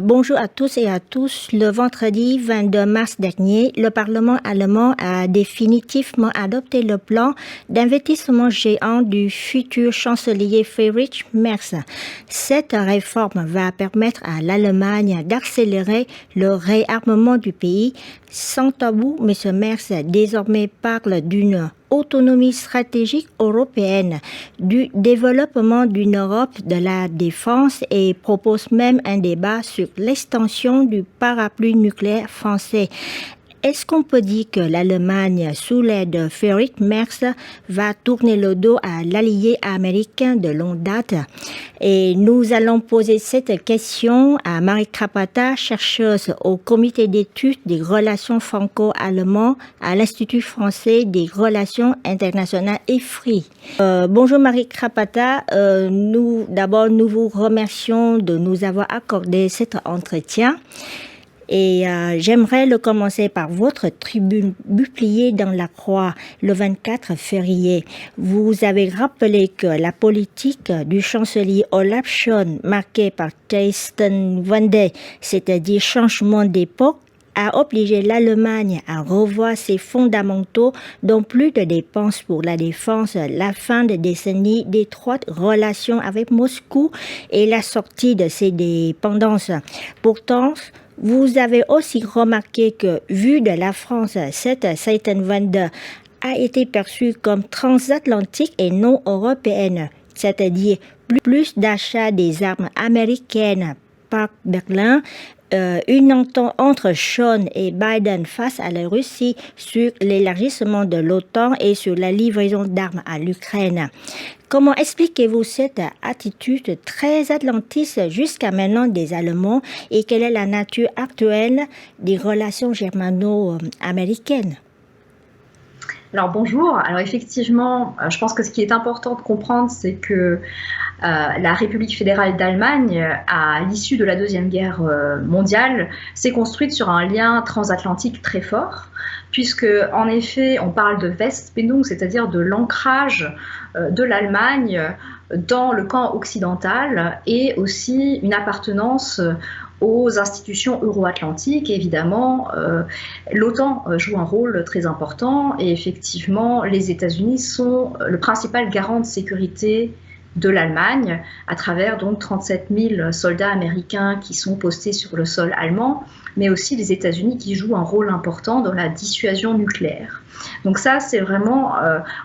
Bonjour à tous et à tous. Le vendredi 22 mars dernier, le Parlement allemand a définitivement adopté le plan d'investissement géant du futur chancelier Friedrich Merz. Cette réforme va permettre à l'Allemagne d'accélérer le réarmement du pays. Sans tabou, M. Merz désormais parle d'une autonomie stratégique européenne, du développement d'une Europe de la défense et propose même un débat sur l'extension du parapluie nucléaire français. Est-ce qu'on peut dire que l'Allemagne, sous l'aide de Friedrich Merz, va tourner le dos à l'allié américain de longue date? Et nous allons poser cette question à Marie Krapata, chercheuse au comité d'études des relations franco-allemandes à l'Institut français des relations internationales EFRI. Bonjour Marie Krapata, nous vous remercions de nous avoir accordé cet entretien. Et j'aimerais le commencer par votre tribune publiée dans la Croix le 24 février. Vous avez rappelé que la politique du chancelier Olaf Scholz, marquée par Zeitenwende, c'est-à-dire changement d'époque, a obligé l'Allemagne à revoir ses fondamentaux, dont plus de dépenses pour la défense, la fin de décennies d'étroites relations avec Moscou et la sortie de ses dépendances. Pourtant, vous avez aussi remarqué que, vu de la France, cette Zeitenwende a été perçue comme transatlantique et non européenne, c'est-à-dire plus d'achats des armes américaines par Berlin, une entente entre Scholz et Biden face à la Russie sur l'élargissement de l'OTAN et sur la livraison d'armes à l'Ukraine. Comment expliquez-vous cette attitude très atlantiste jusqu'à maintenant des Allemands et quelle est la nature actuelle des relations germano-américaines ? Alors bonjour, alors effectivement, je pense que ce qui est important de comprendre, c'est que la République fédérale d'Allemagne, à l'issue de la Deuxième Guerre mondiale, s'est construite sur un lien transatlantique très fort, puisque en effet, on parle de Westbindung, c'est-à-dire de l'ancrage de l'Allemagne dans le camp occidental et aussi une appartenance aux institutions euro-atlantiques. Évidemment, l'OTAN joue un rôle très important et effectivement, les États-Unis sont le principal garant de sécurité de l'Allemagne à travers donc 37 000 soldats américains qui sont postés sur le sol allemand, mais aussi les États-Unis qui jouent un rôle important dans la dissuasion nucléaire. Donc ça, c'est vraiment,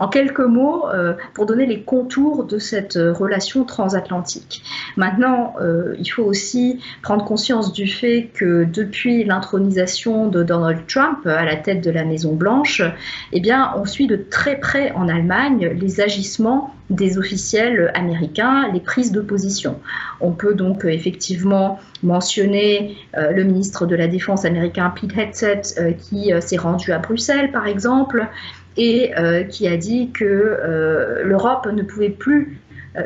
en quelques mots, pour donner les contours de cette relation transatlantique. Maintenant, il faut aussi prendre conscience du fait que depuis l'intronisation de Donald Trump à la tête de la Maison-Blanche, eh bien, on suit de très près en Allemagne les agissements des officiels américains, les prises de position. On peut donc effectivement mentionner le ministre de la Défense américain Pete Hegseth qui s'est rendu à Bruxelles par exemple et qui a dit que l'Europe ne pouvait plus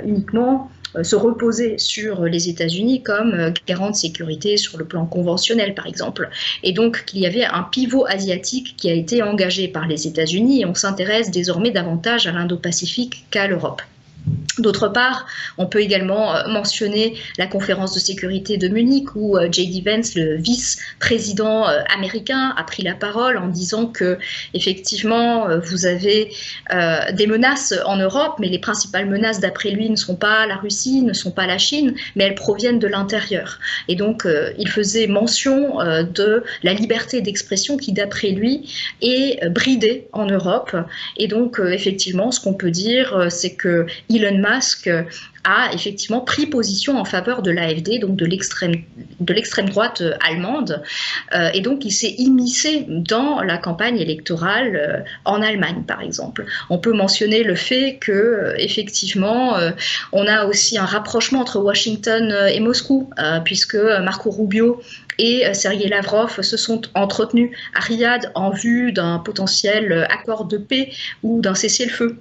uniquement se reposer sur les États-Unis comme garant de sécurité sur le plan conventionnel, par exemple. Et donc qu'il y avait un pivot asiatique qui a été engagé par les États-Unis et on s'intéresse désormais davantage à l'Indo-Pacifique qu'à l'Europe. D'autre part, on peut également mentionner la conférence de sécurité de Munich où J.D. Vance, le vice-président américain, a pris la parole en disant que effectivement vous avez des menaces en Europe, mais les principales menaces d'après lui ne sont pas la Russie, ne sont pas la Chine, mais elles proviennent de l'intérieur. Et donc il faisait mention de la liberté d'expression qui d'après lui est bridée en Europe. Et donc effectivement, ce qu'on peut dire, c'est que Elon Musk a effectivement pris position en faveur de l'AfD, donc de l'extrême droite allemande, et donc il s'est immiscé dans la campagne électorale en Allemagne, par exemple. On peut mentionner le fait que effectivement, on a aussi un rapprochement entre Washington et Moscou, puisque Marco Rubio et Sergei Lavrov se sont entretenus à Riyad en vue d'un potentiel accord de paix ou d'un cessez-le-feu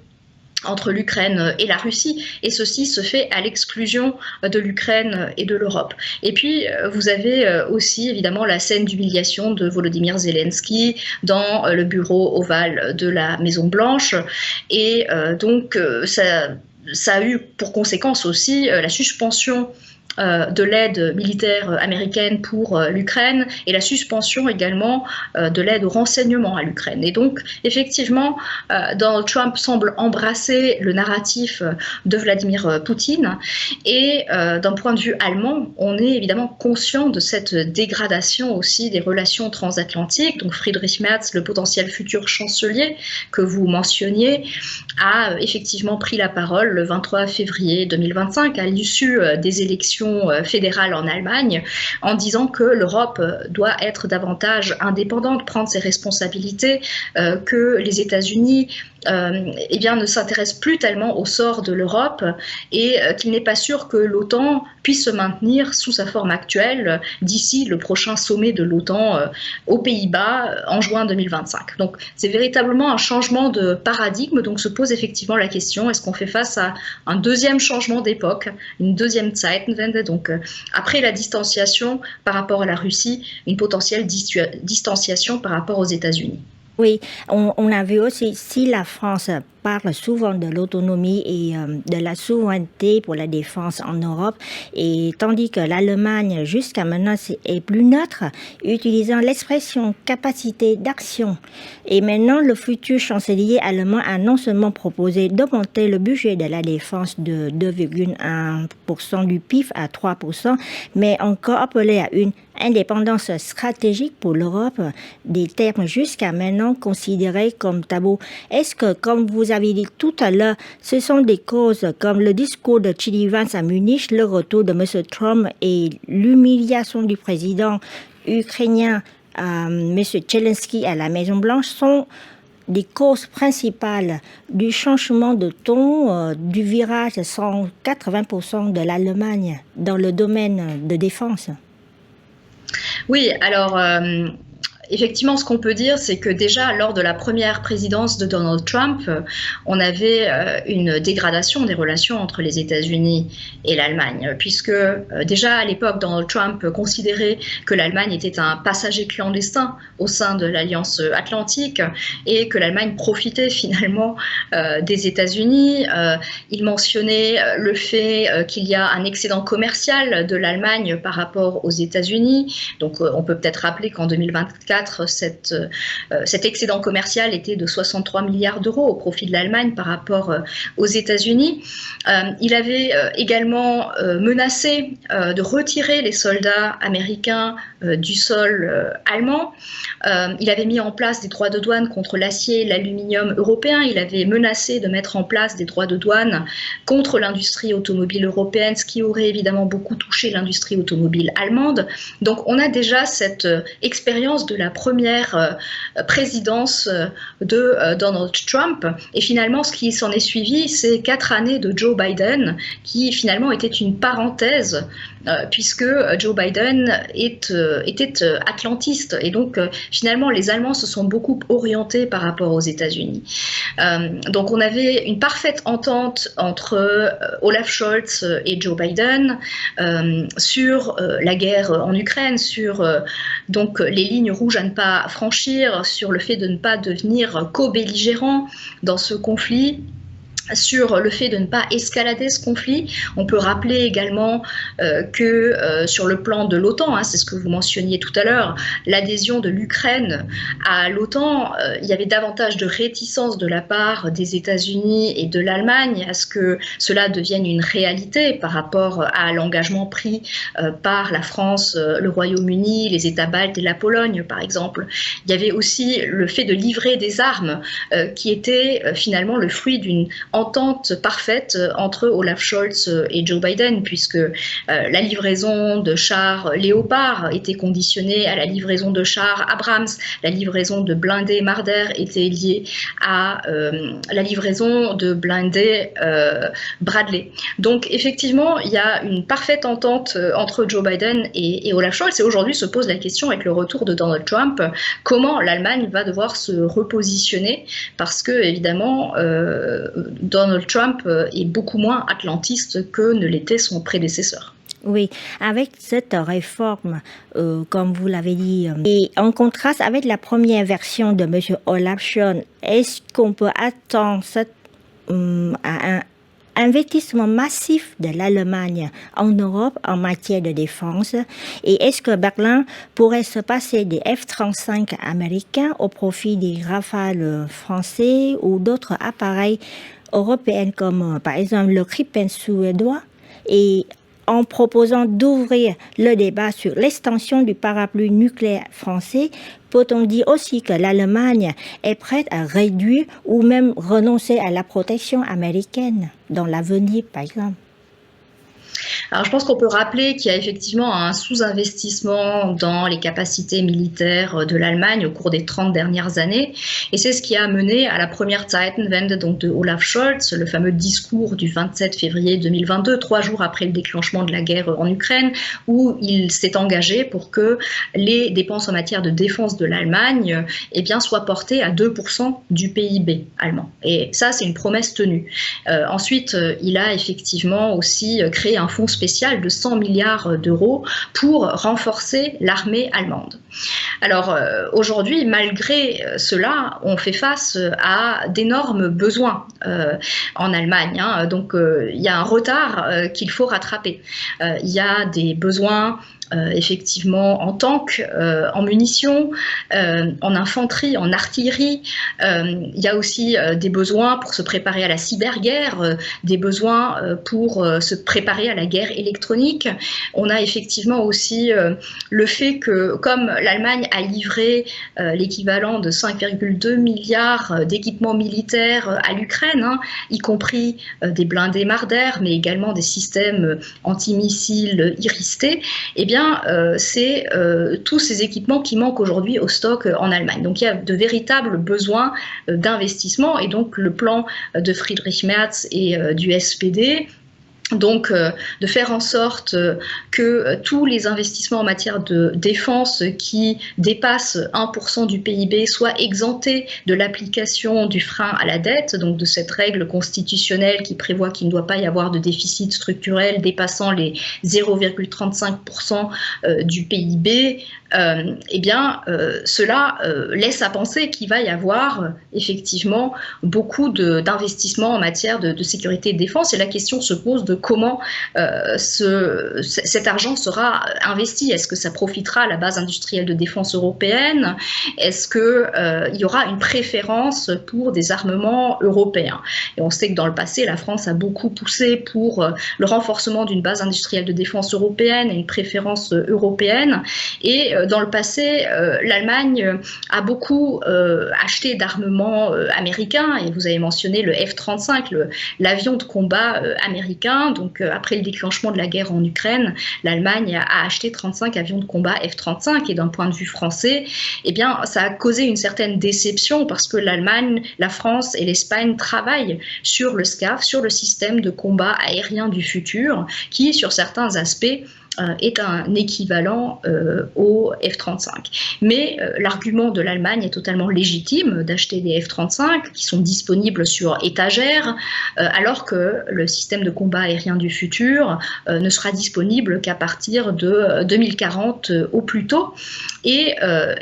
entre l'Ukraine et la Russie, et ceci se fait à l'exclusion de l'Ukraine et de l'Europe. Et puis, vous avez aussi évidemment la scène d'humiliation de Volodymyr Zelensky dans le bureau ovale de la Maison-Blanche, et donc ça a eu pour conséquence aussi la suspension de l'aide militaire américaine pour l'Ukraine et la suspension également de l'aide au renseignement à l'Ukraine. Et donc, effectivement, Donald Trump semble embrasser le narratif de Vladimir Poutine. Et d'un point de vue allemand, on est évidemment conscient de cette dégradation aussi des relations transatlantiques. Donc, Friedrich Merz, le potentiel futur chancelier que vous mentionniez, a effectivement pris la parole le 23 février 2025 à l'issue des élections fédérale en Allemagne, en disant que l'Europe doit être davantage indépendante, prendre ses responsabilités, que les États-Unis eh bien, ne s'intéressent plus tellement au sort de l'Europe et qu'il n'est pas sûr que l'OTAN puisse se maintenir sous sa forme actuelle d'ici le prochain sommet de l'OTAN aux Pays-Bas en juin 2025. Donc c'est véritablement un changement de paradigme, donc se pose effectivement la question, est-ce qu'on fait face à un deuxième changement d'époque, une deuxième Zeitenwende, donc après la distanciation par rapport à la Russie, une potentielle distanciation par rapport aux États-Unis. Oui, on a vu aussi, si la France parle souvent de l'autonomie et de la souveraineté pour la défense en Europe, et tandis que l'Allemagne, jusqu'à maintenant, est plus neutre, utilisant l'expression capacité d'action. Et maintenant, le futur chancelier allemand a non seulement proposé d'augmenter le budget de la défense de 2,1% du PIB à 3%, mais encore appelé à une indépendance stratégique pour l'Europe, des termes jusqu'à maintenant considérés comme tabous. Est-ce que, comme vous avez dit tout à l'heure, ce sont des causes comme le discours de Chili Vance à Munich, le retour de M. Trump et l'humiliation du président ukrainien M. Zelensky à la Maison-Blanche sont des causes principales du changement de ton, du virage 180% de l'Allemagne dans le domaine de défense? Oui, alors effectivement, ce qu'on peut dire, c'est que déjà lors de la première présidence de Donald Trump, on avait une dégradation des relations entre les États-Unis et l'Allemagne, puisque déjà à l'époque, Donald Trump considérait que l'Allemagne était un passager clandestin au sein de l'Alliance Atlantique et que l'Allemagne profitait finalement des États-Unis. Il mentionnait le fait qu'il y a un excédent commercial de l'Allemagne par rapport aux États-Unis. Donc on peut peut-être rappeler qu'en 2024, cet excédent commercial était de 63 milliards d'euros au profit de l'Allemagne par rapport aux États-Unis. Il avait également menacé de retirer les soldats américains du sol allemand. Il avait mis en place des droits de douane contre l'acier et l'aluminium européen. Il avait menacé de mettre en place des droits de douane contre l'industrie automobile européenne, ce qui aurait évidemment beaucoup touché l'industrie automobile allemande. Donc on a déjà cette expérience de la première présidence de Donald Trump. Et finalement, ce qui s'en est suivi, c'est 4 années de Joe Biden, qui finalement était une parenthèse, puisque Joe Biden était atlantiste. Et donc, finalement, les Allemands se sont beaucoup orientés par rapport aux États-Unis. Donc, on avait une parfaite entente entre Olaf Scholz et Joe Biden sur la guerre en Ukraine, sur donc les lignes rouges à ne pas franchir, sur le fait de ne pas devenir co-belligérant dans ce conflit, sur le fait de ne pas escalader ce conflit. On peut rappeler également que sur le plan de l'OTAN, c'est ce que vous mentionniez tout à l'heure, l'adhésion de l'Ukraine à l'OTAN, il y avait davantage de réticence de la part des États-Unis et de l'Allemagne à ce que cela devienne une réalité par rapport à l'engagement pris par la France, le Royaume-Uni, les États baltes et la Pologne, par exemple. Il y avait aussi le fait de livrer des armes qui était finalement le fruit d'une entente parfaite entre Olaf Scholz et Joe Biden, puisque la livraison de chars Léopard était conditionnée à la livraison de chars Abrams, la livraison de blindés Marder était liée à la livraison de blindés Bradley. Donc effectivement, il y a une parfaite entente entre Joe Biden et Olaf Scholz, et aujourd'hui se pose la question avec le retour de Donald Trump, comment l'Allemagne va devoir se repositionner, parce que évidemment Donald Trump est beaucoup moins atlantiste que ne l'était son prédécesseur. Oui, avec cette réforme, comme vous l'avez dit, et en contraste avec la première version de M. Olaf Scholz, est-ce qu'on peut attendre investissement massif de l'Allemagne en Europe en matière de défense? Et est-ce que Berlin pourrait se passer des F-35 américains au profit des Rafale français ou d'autres appareils européens comme par exemple le Gripen suédois? Et en proposant d'ouvrir le débat sur l'extension du parapluie nucléaire français, peut-on dire aussi que l'Allemagne est prête à réduire ou même renoncer à la protection américaine dans l'avenir, par exemple? Alors, je pense qu'on peut rappeler qu'il y a effectivement un sous-investissement dans les capacités militaires de l'Allemagne au cours des 30 dernières années. Et c'est ce qui a mené à la première Zeitenwende donc de Olaf Scholz, le fameux discours du 27 février 2022, 3 jours après le déclenchement de la guerre en Ukraine, où il s'est engagé pour que les dépenses en matière de défense de l'Allemagne soient portées à 2% du PIB allemand. Et ça, c'est une promesse tenue. Ensuite, il a effectivement aussi créé un fonds spécial de 100 milliards d'euros pour renforcer l'armée allemande. Alors aujourd'hui, malgré cela, on fait face à d'énormes besoins en Allemagne. Donc il y a un retard qu'il faut rattraper. Il y a des besoins effectivement en tanks, en munitions, en infanterie, en artillerie. Il y a aussi des besoins pour se préparer à la cyberguerre, des besoins pour se préparer à la guerre électronique. On a effectivement aussi le fait que, comme l'Allemagne a livré l'équivalent de 5,2 milliards d'équipements militaires à l'Ukraine, y compris des blindés Marder, mais également des systèmes antimissiles Iris-T, eh bien, c'est tous ces équipements qui manquent aujourd'hui au stock en Allemagne. Donc il y a de véritables besoins d'investissement et donc le plan de Friedrich Merz et du SPD, donc de faire en sorte que tous les investissements en matière de défense qui dépassent 1% du PIB soient exemptés de l'application du frein à la dette, donc de cette règle constitutionnelle qui prévoit qu'il ne doit pas y avoir de déficit structurel dépassant les 0,35% du PIB. Cela laisse à penser qu'il va y avoir effectivement beaucoup d'investissements en matière de sécurité et de défense. Et la question se pose de comment cet argent sera investi. Est-ce que ça profitera à la base industrielle de défense européenne? Est-ce qu'il y aura une préférence pour des armements européens? Et on sait que dans le passé, la France a beaucoup poussé pour le renforcement d'une base industrielle de défense européenne et une préférence européenne. Et dans le passé, l'Allemagne a beaucoup acheté d'armements américains, et vous avez mentionné le F-35, l'avion de combat américain. Donc après le déclenchement de la guerre en Ukraine, l'Allemagne a acheté 35 avions de combat F-35, et d'un point de vue français, ça a causé une certaine déception parce que l'Allemagne, la France et l'Espagne travaillent sur le SCAF, sur le système de combat aérien du futur, qui sur certains aspects est un équivalent au F-35. Mais l'argument de l'Allemagne est totalement légitime d'acheter des F-35 qui sont disponibles sur étagère, alors que le système de combat aérien du futur ne sera disponible qu'à partir de 2040 au plus tôt. Et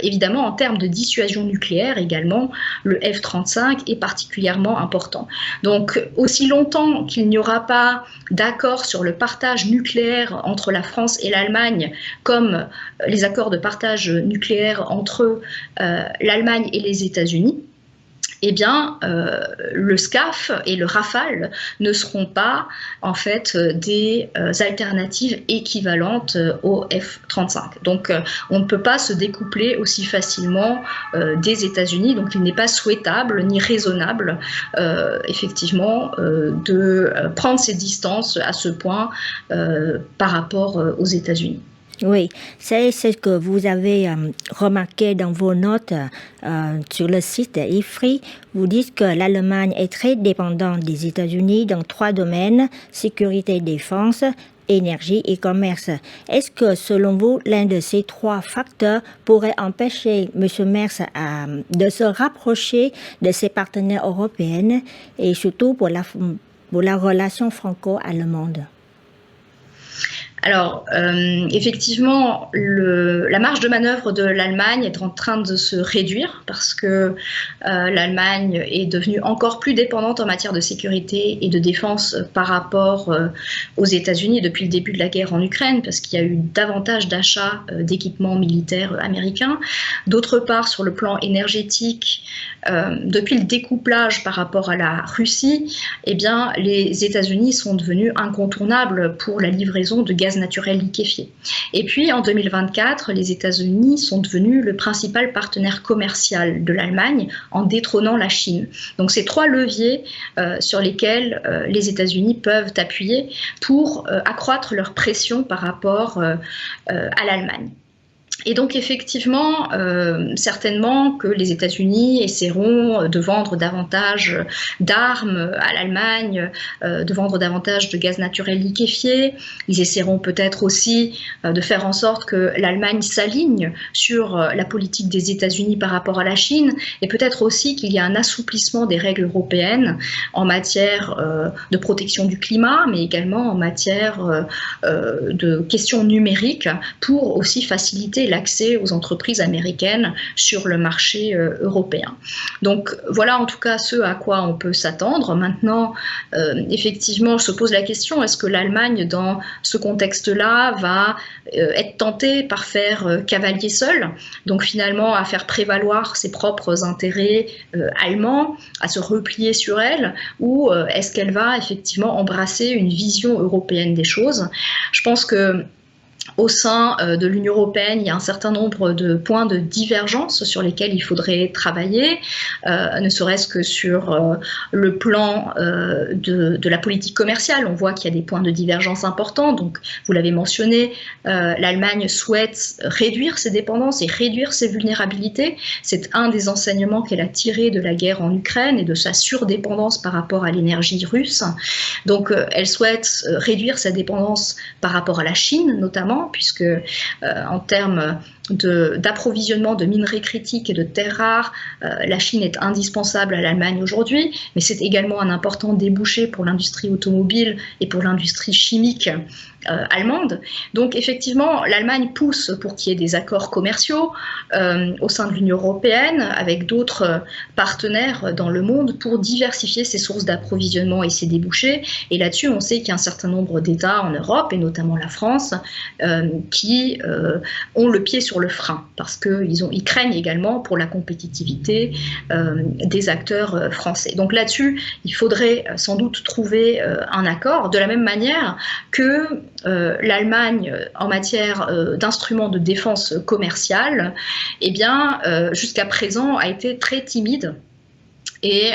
évidemment, en termes de dissuasion nucléaire également, le F-35 est particulièrement important. Donc, aussi longtemps qu'il n'y aura pas d'accord sur le partage nucléaire entre la France et l'Allemagne, comme les accords de partage nucléaire entre l'Allemagne et les États-Unis, le SCAF et le Rafale ne seront pas en fait des alternatives équivalentes au F-35. Donc on ne peut pas se découpler aussi facilement des États-Unis. Donc il n'est pas souhaitable ni raisonnable effectivement de prendre ces distances à ce point par rapport aux États-Unis. Oui, c'est ce que vous avez remarqué dans vos notes sur le site IFRI. Vous dites que l'Allemagne est très dépendante des États-Unis dans 3 domaines: sécurité et défense, énergie et commerce. Est-ce que, selon vous, l'un de ces 3 facteurs pourrait empêcher M. Merz de se rapprocher de ses partenaires européens et surtout pour la relation franco-allemande? Alors, effectivement, la marge de manœuvre de l'Allemagne est en train de se réduire parce que l'Allemagne est devenue encore plus dépendante en matière de sécurité et de défense par rapport aux États-Unis depuis le début de la guerre en Ukraine, parce qu'il y a eu davantage d'achats d'équipements militaires américains. D'autre part, sur le plan énergétique, depuis le découplage par rapport à la Russie, eh bien, les États-Unis sont devenus incontournables pour la livraison de gaz naturel liquéfié. Et puis, en 2024, les États-Unis sont devenus le principal partenaire commercial de l'Allemagne en détrônant la Chine. Donc, c'est trois leviers sur lesquels les États-Unis peuvent appuyer pour accroître leur pression par rapport à l'Allemagne. Et donc effectivement, certainement que les États-Unis essaieront de vendre davantage d'armes à l'Allemagne, de vendre davantage de gaz naturel liquéfié. Ils essaieront peut-être aussi de faire en sorte que l'Allemagne s'aligne sur la politique des États-Unis par rapport à la Chine, et peut-être aussi qu'il y a un assouplissement des règles européennes en matière de protection du climat, mais également en matière de questions numériques pour aussi faciliter l'accès aux entreprises américaines sur le marché européen. Donc voilà en tout cas ce à quoi on peut s'attendre. Maintenant, effectivement, se pose la question, est-ce que l'Allemagne, dans ce contexte-là, va être tentée par faire cavalier seul, donc finalement à faire prévaloir ses propres intérêts allemands, à se replier sur elle, ou est-ce qu'elle va effectivement embrasser une vision européenne des choses? Je pense que au sein de l'Union européenne, il y a un certain nombre de points de divergence sur lesquels il faudrait travailler, ne serait-ce que sur le plan de la politique commerciale. On voit qu'il y a des points de divergence importants. Donc, vous l'avez mentionné, l'Allemagne souhaite réduire ses dépendances et réduire ses vulnérabilités. C'est un des enseignements qu'elle a tiré de la guerre en Ukraine et de sa surdépendance par rapport à l'énergie russe. Donc, elle souhaite réduire sa dépendance par rapport à la Chine, notamment, puisque en termes d'approvisionnement de minerais critiques et de terres rares, la Chine est indispensable à l'Allemagne aujourd'hui, mais c'est également un important débouché pour l'industrie automobile et pour l'industrie chimique allemande. Donc effectivement, l'Allemagne pousse pour qu'il y ait des accords commerciaux au sein de l'Union européenne avec d'autres partenaires dans le monde pour diversifier ses sources d'approvisionnement et ses débouchés. Et là-dessus, on sait qu'il y a un certain nombre d'États en Europe, et notamment la France, qui ont le pied sur le frein, parce qu'ils craignent également pour la compétitivité des acteurs français. Donc là-dessus, il faudrait sans doute trouver un accord, de la même manière que l'Allemagne, en matière d'instruments de défense commerciale, eh bien, jusqu'à présent, a été très timide. Et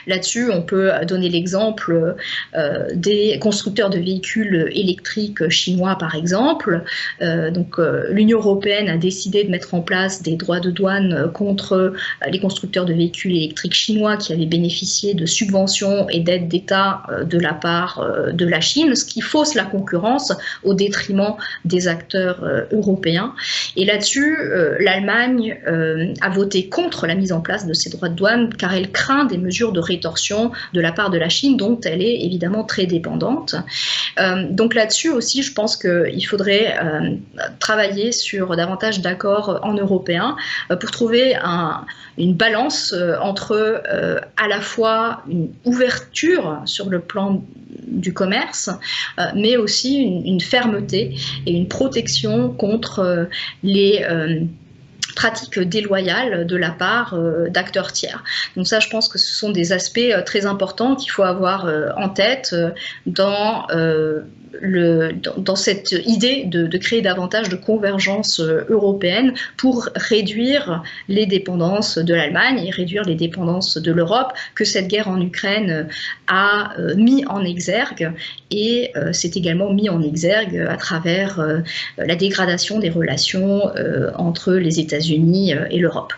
là-dessus, on peut donner l'exemple des constructeurs de véhicules électriques chinois, par exemple. Donc, l'Union européenne a décidé de mettre en place des droits de douane contre les constructeurs de véhicules électriques chinois qui avaient bénéficié de subventions et d'aides d'État de la part de la Chine, ce qui fausse la concurrence au détriment des acteurs européens. Et là-dessus, l'Allemagne a voté contre la mise en place de ces droits de douane, car elle craint des mesures de rétorsion de la part de la Chine, dont elle est évidemment très dépendante. Donc là-dessus aussi, je pense qu'il faudrait travailler sur davantage d'accords en européen pour trouver une balance entre à la fois une ouverture sur le plan du commerce, mais aussi une fermeté et une protection contre les pratiques déloyales de la part d'acteurs tiers. Donc ça, je pense que ce sont des aspects très importants qu'il faut avoir en tête dans cette idée de créer davantage de convergence européenne pour réduire les dépendances de l'Allemagne et réduire les dépendances de l'Europe que cette guerre en Ukraine a mis en exergue, et c'est également mis en exergue à travers la dégradation des relations entre les États-Unis et l'Europe.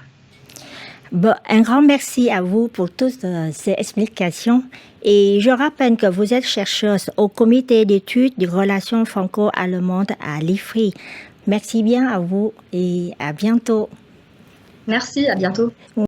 Bon, un grand merci à vous pour toutes ces explications. Et je rappelle que vous êtes chercheuse au comité d'études des relations franco-allemandes à l'IFRI. Merci bien à vous et à bientôt. Merci, à bientôt.